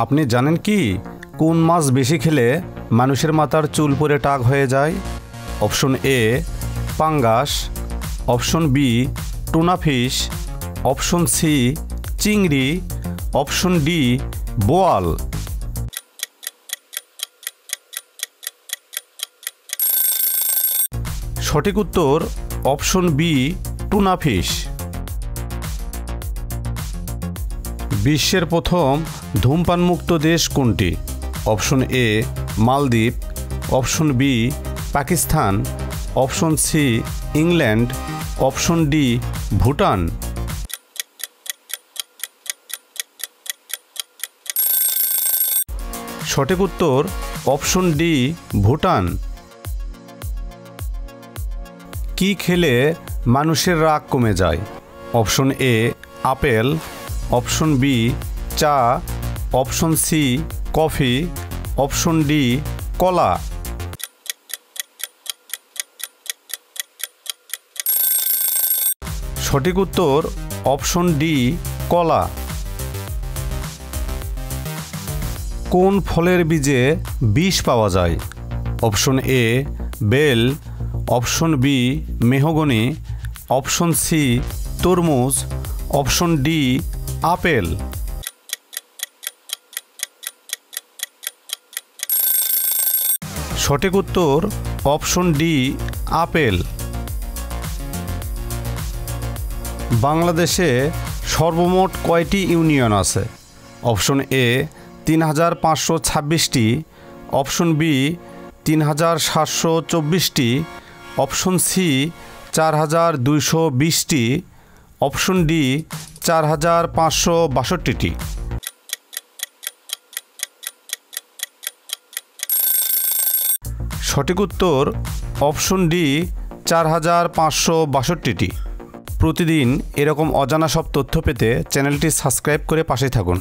আপনি জানেন কি কোন মাছ বেশি খেলে মানুষের মাথার চুল পড়ে টাক হয়ে যায়? অপশন এ পাঙ্গাস, option B tuna fish, option C চিংড়ি, অপশন ডি বোয়াল। সঠিক উত্তর অপশন বি টুনা ফিশ। বিশ্বের প্রথম ধূমপানমুক্ত দেশ কোনটি? Option A Maldives, option B Pakistan, option C England, option D Bhutan. সঠিক উত্তর অপশন ডি ভুটান। কি খেলে মানুষের রাগ কমে যায়? Option A apple, option B চা, option C coffee, option D কলা। সঠিক উত্তর অপশন ডি কলা। কোন ফলের বীজে বিষ পাওয়া যায়? অপশন এ বেল, অপশন বি মেহগনি, অপশন সি তরমুজ, অপশন ডি আপেল। সঠিক উত্তর অপশন ডি আপেল। বাংলাদেশে সর্বমোট কয়টি ইউনিয়ন আছে? অপশন এ ৩৫২৬টি, অপশন বি ৩৭২৪টি, অপশন সি ৪২২০টি, অপশন ডি ৪৫৬২টি। সঠিক উত্তর অপশন ডি ৪৫৬২টি। প্রতিদিন এরকম অজানা সব তথ্য পেতে চ্যানেলটি সাবস্ক্রাইব করে পাশে থাকুন।